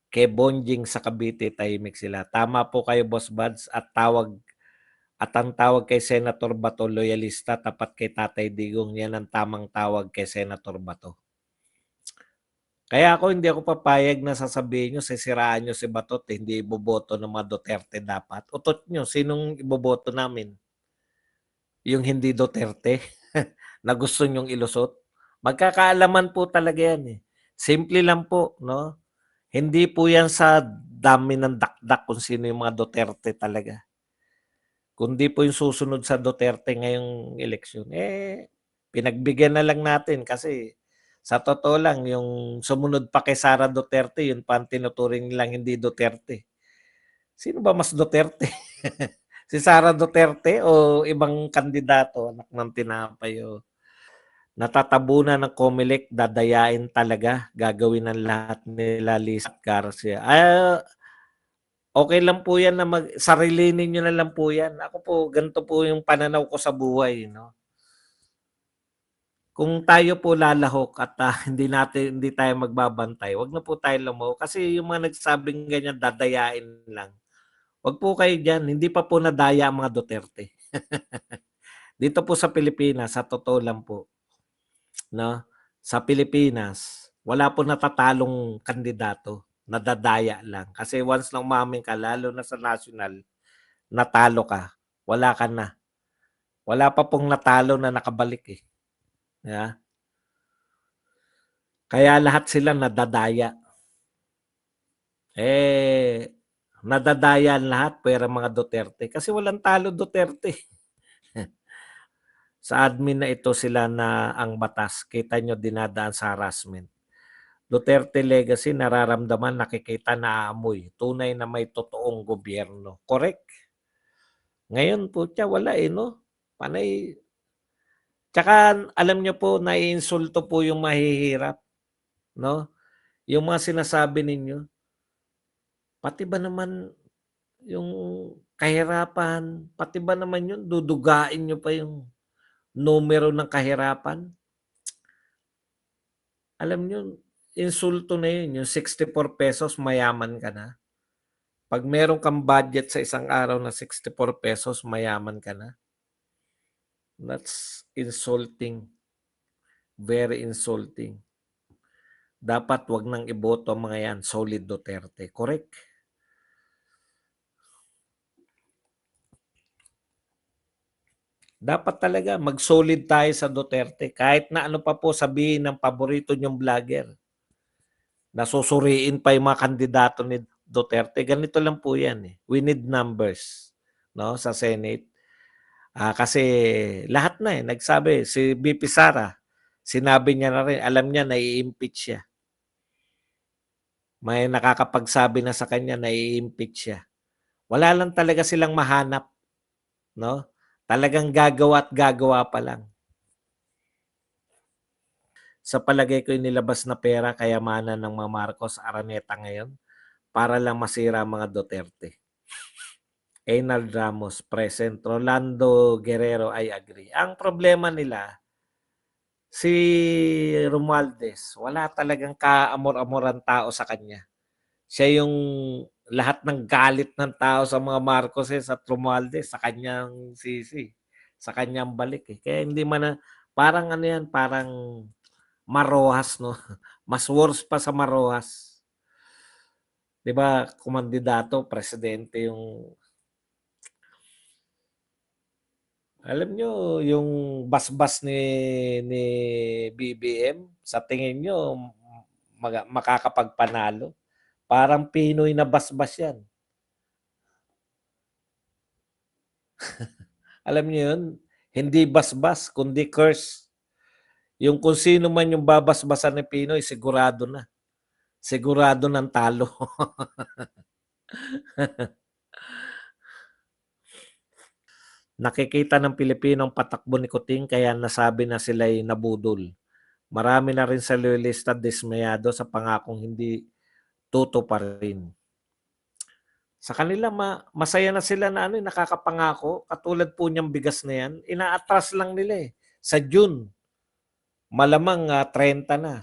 kay Bonjing sa Cavite, tahimik sila. Tama po kayo, Boss Buds, at ang tawag kay Senator Bato, loyalista, tapat kay Tatay Digong, yan ang tamang tawag kay Senator Bato. Kaya ako hindi ako papayag na sasabihin nyo, sisiraan nyo si Bato at hindi iboboto ng mga Duterte dapat. Utot nyo, sinong iboboto namin? Yung hindi Duterte na gusto nyong ilusot? Magkakaalaman po talaga yan eh. Simple lang po, no? Hindi po yan sa dami ng dakdak kung sino yung mga Duterte talaga. Kundi po yung susunod sa Duterte ngayong eleksyon, pinagbigyan na lang natin kasi sa totoo lang, yung sumunod pa kay Sara Duterte, yun pa ang tinuturing nilang hindi Duterte. Sino ba mas Duterte? Si Sara Duterte o ibang kandidato, anak ng tinapay o natatabunan ng COMELEC, dadayain talaga, gagawin ng lahat nila Lisa Garcia. Okay lang po yan na sarilinin nyo na lang po yan. Ako po, ganito po yung pananaw ko sa buhay. No? Kung tayo po lalahok at hindi tayo magbabantay, wag na po tayo lumahok. Kasi yung mga nagsabing ganyan, dadayain lang. Wag po kayo dyan. Hindi pa po nadaya ang mga Duterte. Dito po sa Pilipinas, sa totoo lang po, no? Sa Pilipinas, wala po natatalong kandidato. Nadadaya lang. Kasi once na umaming ka, lalo na sa national, natalo ka. Wala ka na. Wala pa pong natalo na nakabalik eh. Yeah? Kaya lahat sila nadadaya. Nadadaya lahat pera mga Duterte. Kasi walang talo Duterte. Sa admin na ito sila na ang batas. Kita nyo dinadaan sa harassment. Duterte legacy, nararamdaman, nakikita, naaamoy. Tunay na may totoong gobyerno. Correct. Ngayon po siya, wala eh, no? Panay. Tsaka alam nyo po, naiinsulto po yung mahihirap. No? Yung mga sinasabi ninyo, pati ba naman yung kahirapan, pati ba naman yun, dudugain nyo pa yung numero ng kahirapan? Alam nyo, insulto na yun, yung 64 pesos, mayaman ka na. Pag meron kang budget sa isang araw na 64 pesos, mayaman ka na. That's insulting. Very insulting. Dapat wag nang iboto ang mga yan, solid Duterte. Correct? Dapat talaga mag-solid tayo sa Duterte. Kahit na ano pa po sabihin ng paborito nyong vlogger. Nasusuriin pa yung mga kandidato ni Duterte. Ganito lang po yan eh. We need numbers, no, sa Senate. Kasi lahat na eh. Nagsabi, si BP Sara, sinabi niya na rin, alam niya na i-impeach siya. May nakakapagsabi na sa kanya na i-impeach siya. Wala lang talaga silang mahanap, no? Talagang gagawa at gagawa pa lang. Sa palagay ko inilabas na pera kayamanan ng mga Marcos Araneta ngayon para lang masira mga Duterte. Einald Ramos, present. Rolando Guerrero, I agree. Ang problema nila, si Romualdez, wala talagang kaamor-amoran tao sa kanya. Siya yung lahat ng galit ng tao sa mga Marcoses at Romualdez sa kanyang sisi, sa kanyang balik eh. Kaya hindi man na, parang ano yan, parang Marojas, no? Mas worse pa sa Marojas. 'Di ba, kumandidato, presidente yung alam nyo, yung basbas ni BBM, sa tingin nyo, makakapagpanalo. Parang Pinoy na basbas yan. Alam nyo yun? Hindi basbas, kundi curse. Yung kung sino man yung babasbasan ni Pinoy, sigurado na. Sigurado ng talo. Nakikita ng Pilipino ang patakbo ni Kuting kaya nasabi na sila'y nabudol. Marami na rin sa loyalista dismayado sa pangakong hindi tutuparin. Sa kanila, masaya na sila na nakakapangako. Katulad po niyang bigas na yan, inaatras lang nila eh. Sa June, malamang 30 na.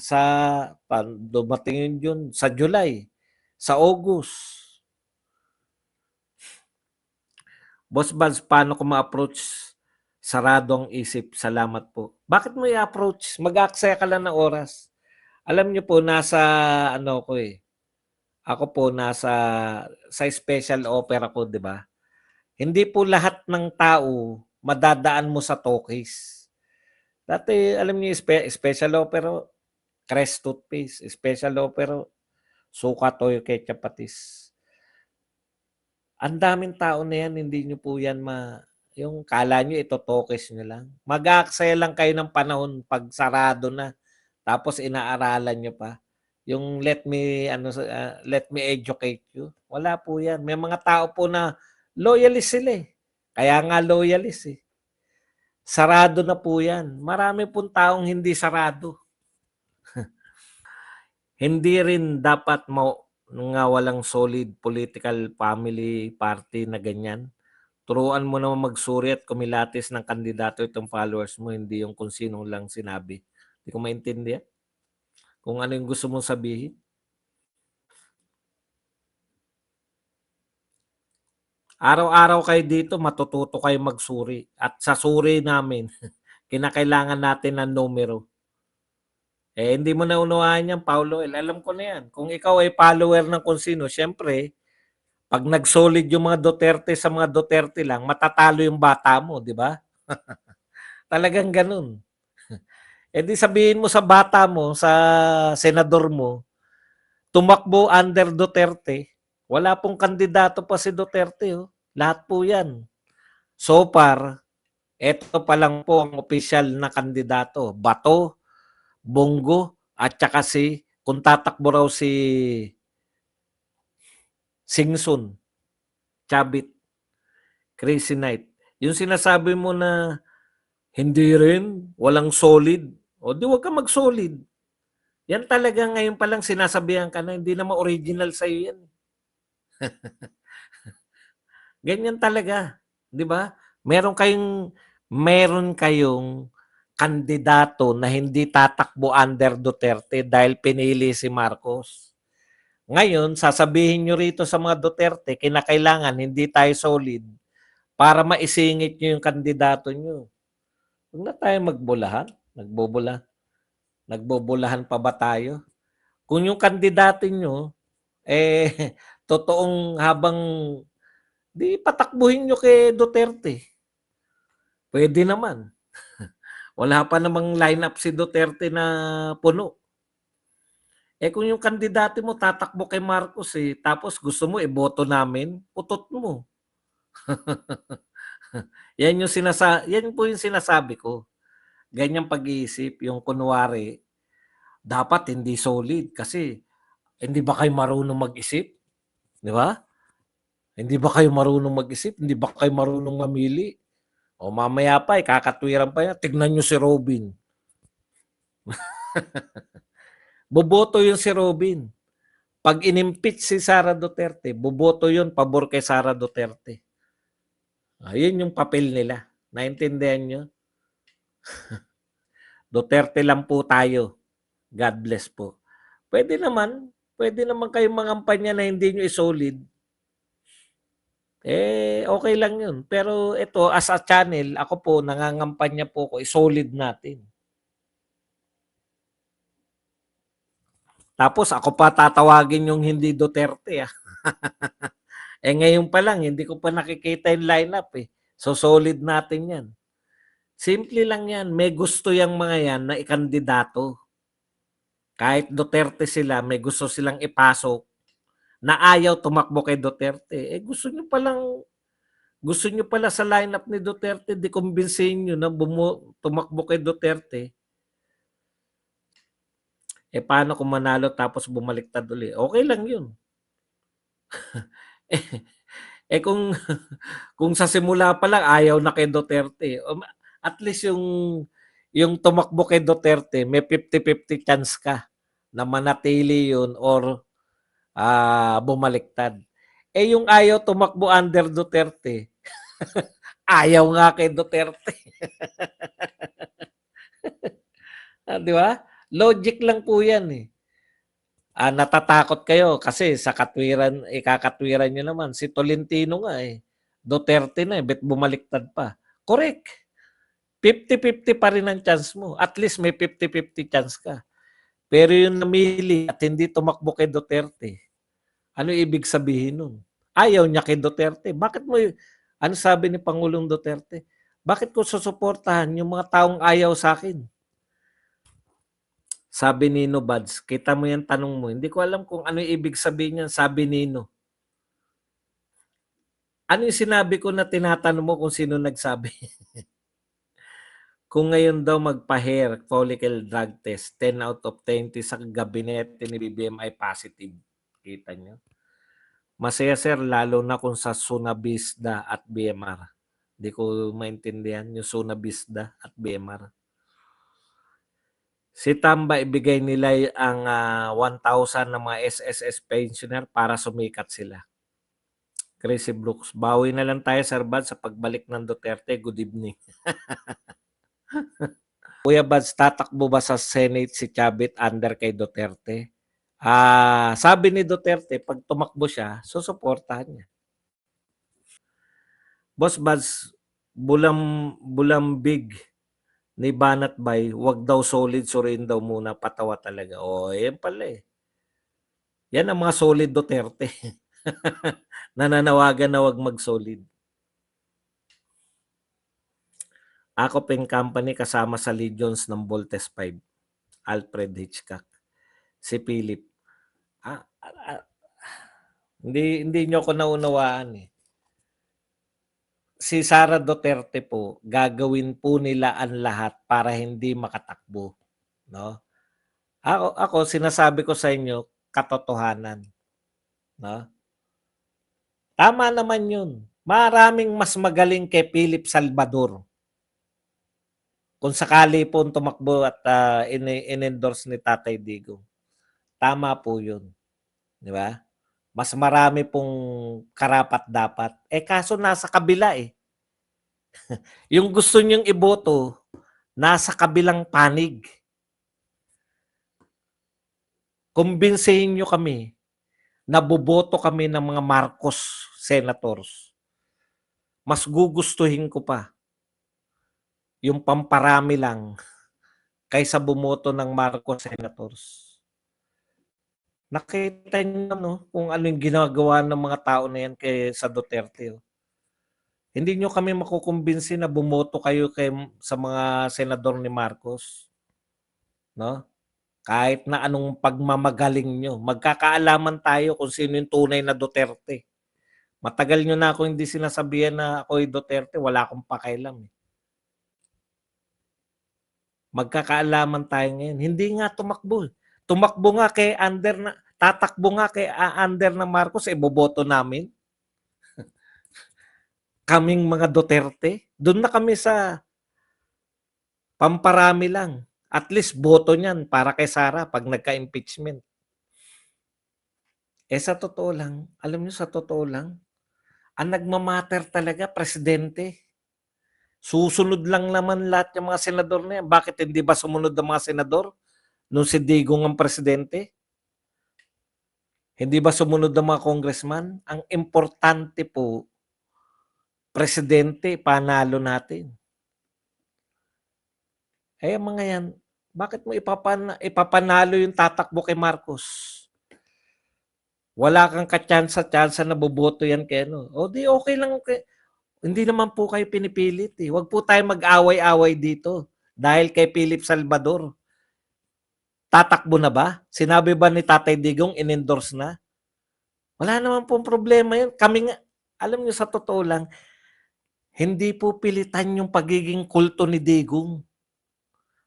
Dumating yun June, sa July, Sa August. Boss Buds, paano ko ma-approach sarado ang isip? Salamat po. Bakit mo i-approach? Mag-aaksaya ka lang ng oras. Alam niyo po, nasa ano ko eh. Ako po nasa sa special opera ko, 'di ba? Hindi po lahat ng tao madadaan mo sa talkies. Dati alam niyo special opera, Crest toothpaste, special opera, suka toyo ketchup patis. Ang daming tao na yan, hindi niyo po yan yung kala niyo ito talkies niyo lang. Mag-aaksaya lang kayo ng panahon pag sarado na. Tapos inaaralan niyo pa. Yung let me educate you. Wala po 'yan. May mga tao po na loyalist sila eh. Kaya nga loyalist eh. Sarado na po 'yan. Marami pong taong hindi sarado. Hindi rin dapat nga walang solid political family party na ganyan. Turuan mo naman magsuri at kumilatis ng kandidato itong followers mo, hindi yung kung sino lang sinabi. Hindi ko maintindihan kung ano yung gusto mong sabihin. Araw-araw kayo dito, matututo kayo magsuri. At sa suri namin, kinakailangan natin ng numero. Hindi mo na unawahan yan, Paulo. Alam ko na yan. Kung ikaw ay follower ng kung sino, syempre, pag nag-solid yung mga Duterte sa mga Duterte lang, matatalo yung bata mo, di ba? Talagang ganun. Di sabihin mo sa bata mo, sa senador mo, tumakbo under Duterte, wala pong kandidato pa si Duterte. Oh. Lahat po yan. So far, eto pa lang po ang opisyal na kandidato. Bato, Bongo, at saka kung tatakbo raw si Singson, Chabit, Crazy Night. Yung sinasabi mo na hindi rin, walang solid. O di wag ka mag-solid. Yan talaga ngayon pa lang sinasabihan ka na hindi naman original sa'yo yan. Ganyan talaga. Di ba? Meron kayong kandidato na hindi tatakbo under Duterte dahil pinili si Marcos. Ngayon, sasabihin nyo rito sa mga Duterte, kinakailangan hindi tayo solid para maisingit nyo yung kandidato nyo. Huwag na tayo magbulahan. Nagbobulahan pa ba tayo? Kung yung kandidato nyo, totoong habang di patakbuhin nyo kay Duterte. Pwede naman. Wala pa namang lineup si Duterte na puno. Kung yung kandidato mo tatakbo kay Marcos tapos gusto mo iboto namin, utot mo. yan po yung sinasabi ko. Ganyang pag-iisip, yung kunwari, dapat hindi solid kasi hindi ba kayo marunong mag-isip? Di ba? Hindi ba kayo marunong mag-isip? Hindi ba kayo marunong mamili? O mamaya pa, kakatwiran pa yan. Tignan nyo si Robin. Boboto yun si Robin. Pag inimpeach si Sara Duterte, boboto yun pabor kay Sara Duterte. Ayun yung papel nila. Naintindihan nyo? Duterte lang po tayo. God bless po. Pwede naman kayong mangampanya na hindi nyo isolid. Okay lang yun. Pero ito, as a channel, ako po, nangangampanya po ko, isolid natin. Tapos ako pa tatawagin yung hindi Duterte. Ngayon pa lang, hindi ko pa nakikita yung lineup So solid natin yan. Simple lang yan. May gusto yung mga yan na ikandidato. Kahit Duterte sila, may gusto silang ipasok na ayaw tumakbo kay Duterte. Gusto nyo pala sa lineup ni Duterte, di kumbinsihin nyo na tumakbo kay Duterte. Paano kung manalo tapos bumaliktad uli? Okay lang yun. Kung sa simula pa lang ayaw na kay Duterte, at least yung tumakbo kay Duterte, may 50-50 chance ka na manatili yun or bumaliktad. Yung ayaw tumakbo under Duterte, ayaw nga kay Duterte. Di ba? Logic lang po yan Natatakot kayo kasi sa ikakatwiran niyo naman si Tolentino nga, eh, Duterte na, eh, ba't bumaliktad pa? Correct. 50-50 pa rin ang chance mo. At least may 50-50 chance ka. Pero yung namili at hindi tumakbo kay Duterte, ano ibig sabihin nun? Ayaw niya kay Duterte. Ano sabi ni Pangulong Duterte? Bakit ko susuportahan yung mga taong ayaw sa akin? Sabi ni Nino Buds, kita mo yan tanong mo. Hindi ko alam kung ano ibig sabihin niyan, sabi Nino. Ano yung sinabi ko na tinatanong mo kung sino nagsabi? Kung ngayon daw magpa-hair follicle drug test, 10 out of 20 sa gabinete ni BBM ay positive. Kita nyo? Masaya sir, lalo na kung sa Sunabisda at BMR. Hindi ko maintindihan yung Sunabisda at BMR. Si Tamba, ibigay nila ang 1,000 ng mga SSS pensioner para sumikat sila. Crazy Brooks, bawi na lang tayo, Sir Bad, sa pagbalik ng Duterte. Good evening. Kuya Bads, tatakbo ba sa Senate si Chavit under kay Duterte? Sabi ni Duterte, pag tumakbo siya, susuportahan niya. Boss Bads, bulambig ni Banat Bay, wag daw solid, surin daw muna, patawa talaga. Yan pala eh. Yan ang mga solid Duterte. Nananawagan na wag mag-solid. Ako Pen Company kasama sa Legions ng Voltes 5. Alfred Hitchcock. Si Philip. Hindi nyo ko naunawaan eh. Si Sara Duterte po, gagawin po nila ang lahat para hindi makatakbo. No? Ako sinasabi ko sa inyo, katotohanan. No? Tama naman yun. Maraming mas magaling kay Philip Salvador. Kung sakali po tumakbo at in-endorse ni Tatay Digong. Tama po yun. Di ba? Mas marami pong karapat-dapat. Kaso nasa kabila eh. Yung gusto niyong iboto, nasa kabilang panig. Kumbinsihin niyo kami na boboto kami ng mga Marcos senators. Mas gugustuhin ko pa yung pamparami lang kaysa bumoto ng Marcos senators. Nakita niyo no, kung ano yung ginagawa ng mga tao na yan sa Duterte. Hindi nyo kami makukumbinsi na bumoto kayo sa mga senador ni Marcos. No? Kahit na anong pagmamagaling nyo. Magkakaalaman tayo kung sino yung tunay na Duterte. Matagal nyo na ako hindi sinasabihan na ako'y Duterte. Wala akong pakialam. Magkakaalaman tayo ngayon. Hindi nga tumakbo. Tumakbo nga kay under na, tatakbo nga kay under na Marcos, boboto namin. Kaming mga Duterte. Doon na kami sa pamparami lang. At least boto niyan para kay Sara pag nagka-impeachment. Sa totoo lang, alam niyo sa totoo lang, ang nagmamatter talaga, presidente. Susunod lang naman lahat ng mga senador na yan. Bakit hindi ba sumunod ang mga senador nung si Digong ang presidente? Hindi ba sumunod ang mga congressman? Ang importante po, presidente, panalo natin. Mga yan, bakit mo ipapanalo yung tatakbo kay Marcos? Wala kang katsansa-tsansa na boboto yan kay ano. Di okay lang. Hindi naman po kayo pinipilit eh. Huwag po tayo mag-away-away dito dahil kay Philip Salvador. Tatakbo na ba? Sinabi ba ni Tatay Digong in-endorse na? Wala naman pong problema yun. Kami nga, alam niyo sa totoo lang, hindi po pilitan yung pagiging kulto ni Digong.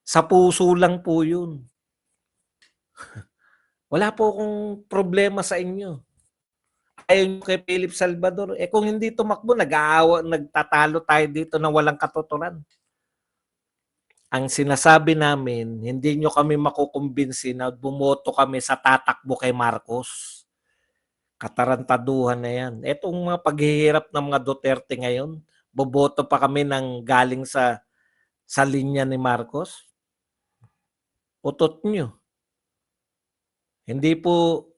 Sa puso lang po yun. Wala po akong problema sa inyo. Ayaw nyo kay Philip Salvador. Kung hindi tumakbo, nagtatalo tayo dito na walang katuturan. Ang sinasabi namin, hindi nyo kami makukumbinsi na bumoto kami sa tatakbo kay Marcos. Katarantaduhan na yan. Etong mga paghihirap ng mga Duterte ngayon, boboto pa kami ng galing sa linya ni Marcos. Utot nyo. Hindi po,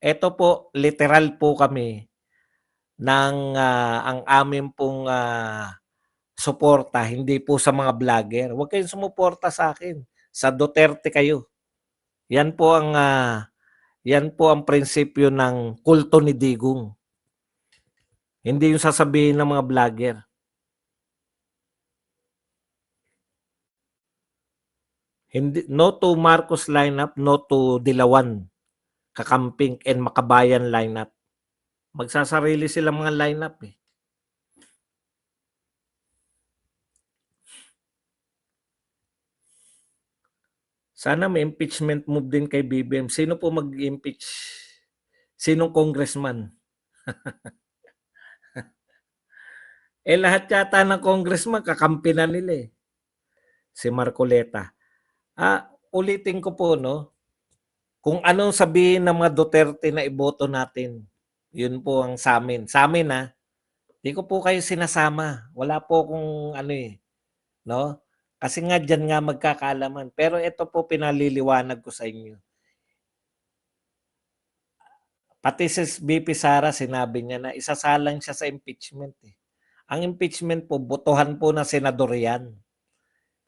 eto po, literal po kami ng ang amin pong suporta hindi po sa mga vlogger. Huwag kayong sumuporta sa akin. Sa Duterte kayo. Yan po ang yan po ang prinsipyo ng kulto ni Digong. Hindi yung sasabihin ng mga vlogger. Hindi, no to Marcos lineup, no to Dilawan, Kakamping, and Makabayan lineup. Magsasarili sila mga lineup eh. Sana may impeachment move din kay BBM. Sino po mag-impeach? Sinong congressman? Lahat yata ng congressman kakampi na nila eh. Si Marcoleta. Ulitin ko po no, kung anong sabihin ng mga Duterte na iboto natin, yun po ang sa amin. Sa amin di ko po kayo sinasama. Wala po akong ano eh, no? Kasi nga dyan nga magkakaalaman. Pero ito po pinaliliwanag ko sa inyo. Pati si BP Sara sinabi niya na isasalang siya sa impeachment eh. Ang impeachment po, botohan po ng senador yan.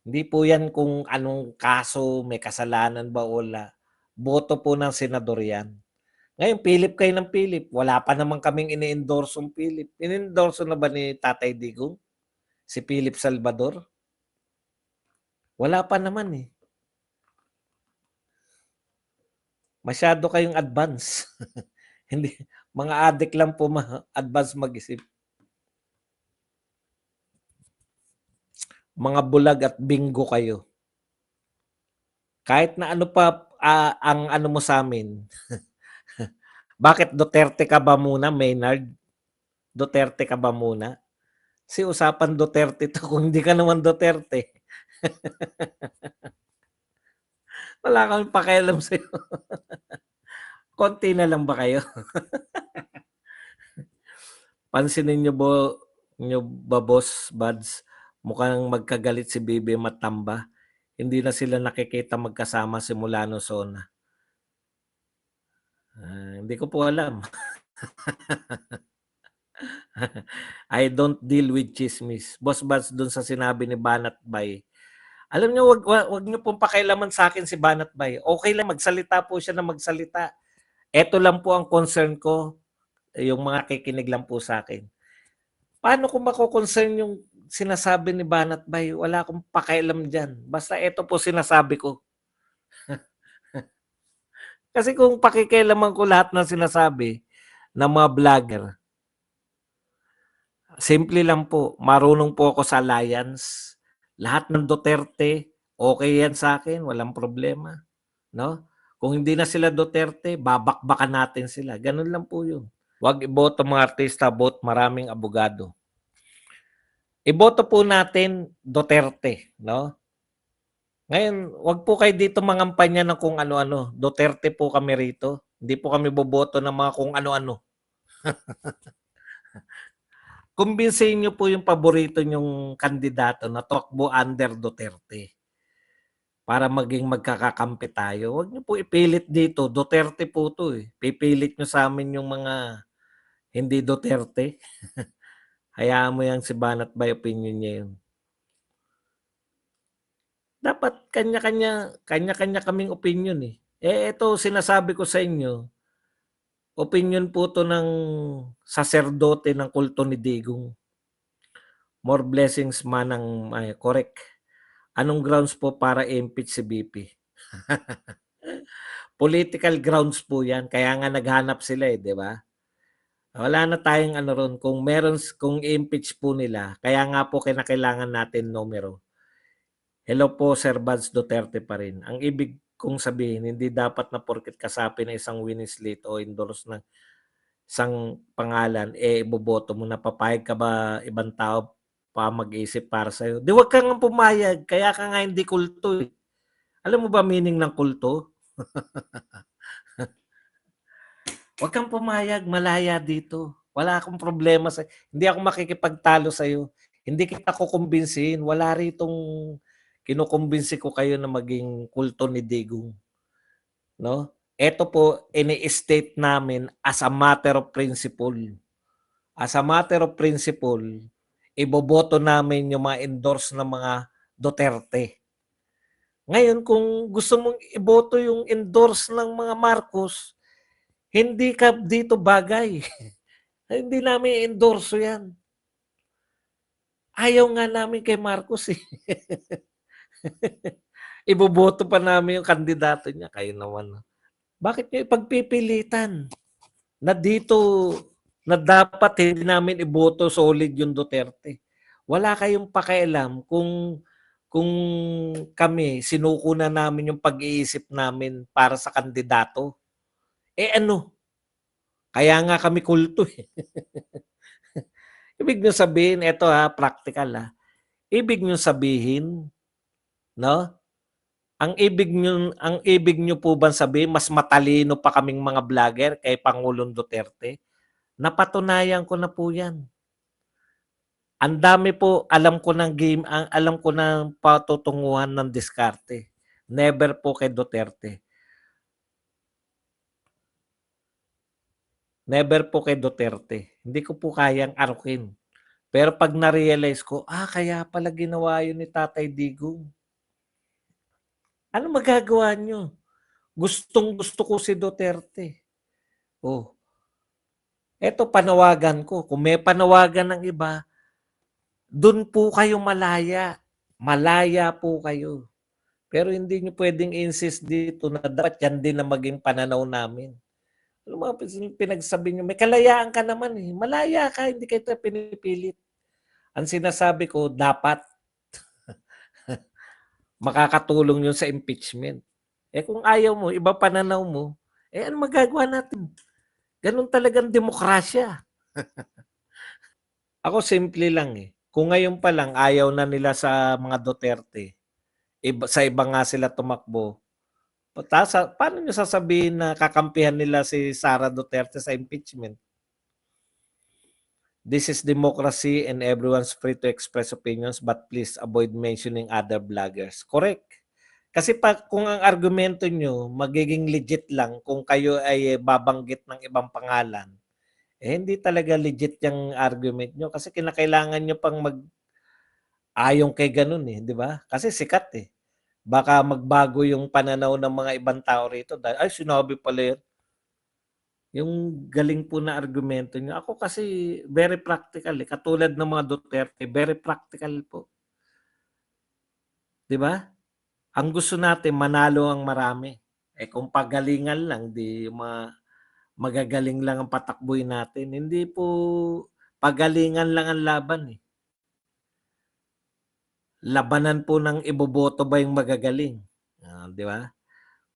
Hindi po yan kung anong kaso, may kasalanan ba o wala. Boto po ng senador yan. Ngayon, pilip kayo ng pilip. Wala pa naman kaming ini-endorse yung pilip. In-endorse na ba ni Tatay Digong? Si Philip Salvador? Wala pa naman eh. Masyado kayong advance. Hindi, mga adik lang po advance mag-isip. Mga bulag at bingo kayo. Kahit na ano pa ang ano mo sa amin. Bakit Duterte ka ba muna, Maynard? Duterte ka ba muna? Si usapan Duterte to kung hindi ka naman Duterte. Wala kang pakialam sa'yo. Konti na lang ba kayo? Pansinin nyo ba, Boss Buds? Mukhang magkagalit si Bibi Matamba. Hindi na sila nakikita magkasama simula no Sona. Hindi ko po alam. I don't deal with chismis. Boss Buds, dun sa sinabi ni Banat Bay. Alam nyo, wag nyo pong pakialaman sa akin si Banat Bay. Okay lang, magsalita po siya na magsalita. Ito lang po ang concern ko, yung mga kikinig lang po sa akin. Paano ko mako-concern yung sinasabi ni Banat Bay? Wala akong pakialam dyan. Basta ito po sinasabi ko. Kasi kung pakikialaman ko lahat ng sinasabi ng mga vlogger, simple lang po, marunong po ako sa alliance. Lahat ng Duterte, okay yan sa akin, walang problema. No? Kung hindi na sila Duterte, babakbakan natin sila. Ganun lang po yun. Huwag iboto mga artista, vote maraming abogado. Iboto po natin Duterte, no? Ngayon, wag po kayo dito mangampanya ng kung ano-ano. Duterte po kami rito. Hindi po kami boboto ng mga kung ano-ano. Kumbinsihin niyo po yung paborito nyong kandidato na tumakbo under Duterte para maging magkakakampi tayo. Huwag niyo po ipilit dito. Duterte po to eh. Pipilit niyo sa amin yung mga hindi Duterte. Hayaan mo yan si Banat Bay, opinion niya yun. Dapat kanya-kanya kaming opinion eh. Ito sinasabi ko sa inyo, opinion po to ng saserdote ng kulto ni Digong. More blessings manang correct. Anong grounds po para impeach si BP? Political grounds po yan. Kaya nga naghanap sila eh, di ba? Wala na tayong ano ron. Kung impeach po nila, kaya nga po kinakailangan natin numero. Hello po, Sir Buds Duterte pa rin. Ang ibig kong sabihin, hindi dapat na porket kasapi na isang winislate o endorse ng isang pangalan, iboboto mo na. Papayag ka ba ibang tao pa mag-isip para sa'yo? Di wag ka nga pumayag, kaya ka nga hindi kulto eh. Alam mo ba meaning ng kulto? Wag kang pumayag, malaya dito. Wala akong problema sa hindi ako makikipagtalo sa iyo. Hindi kita kukumbinsihin. Wala ritong kinukumbinsi ko kayo na maging kulto ni Digong. No? Ito po ini-state namin as a matter of principle. As a matter of principle, iboboto namin yung mga endorse ng mga Duterte. Ngayon kung gusto mong iboto yung endorse ng mga Marcos, hindi ka dito bagay. Hindi namin endorso yan. Ayaw nga namin kay Marcos eh. Iboboto pa namin yung kandidato niya. Kayo naman. Bakit niyo ipagpipilitan na dito na dapat hindi namin iboto solid yung Duterte? Wala kayong pakialam kung kami sinuko na namin yung pag-iisip namin para sa kandidato. Eh ano? Kaya nga kami kulto eh. Ibig niyo sabihin, eto ha, practical ha. Ibig niyo sabihin, no? Ang ibig niyo po bang sabihin mas matalino pa kaming mga vlogger kay Pangulong Duterte? Napatunayan ko na po 'yan. Ang dami po, alam ko ng game, alam ko ng patutunguhan ng diskarte. Never po kay Duterte. Never po kay Duterte. Hindi ko po kayang arukin. Pero pag na-realize ko, kaya pala ginawa yun ni Tatay Digong. Ano magagawa nyo? Gustong gusto ko si Duterte. Oh, eto panawagan ko. Kung may panawagan ng iba, dun po kayo malaya. Malaya po kayo. Pero hindi nyo pwedeng insist dito na dapat yan din na maging pananaw namin. Ano mga pinagsabi nyo? May kalayaan ka naman eh. Malaya ka, hindi kita pinipilit. Ang sinasabi ko, dapat makakatulong yun sa impeachment. Eh kung ayaw mo, iba pananaw mo, ano magagawa natin? Ganun talagang demokrasya. Ako simple lang eh. Kung ngayon pa lang ayaw na nila sa mga Duterte, sa iba nga sila tumakbo, paano nyo sasabihin na kakampihan nila si Sara Duterte sa impeachment? This is democracy and everyone's free to express opinions but please avoid mentioning other vloggers. Correct. Kasi kung ang argumento nyo magiging legit lang kung kayo ay babanggit ng ibang pangalan, hindi talaga legit yung argument nyo kasi kinakailangan nyo pang mag-ayon kay ganun eh, di ba? Kasi sikat eh. Baka magbago yung pananaw ng mga ibang tao rito dahil, sinabi pala yan. Yung galing po na argumento niyo. Ako kasi very practical eh. Katulad ng mga Duterte, very practical po. Di ba? Ang gusto natin, manalo ang marami. Eh kung pagalingan lang, di magagaling lang ang patakbuhin natin. Hindi po pagalingan lang ang laban eh. Labanan po ng iboboto ba yung magagaling. Di ba?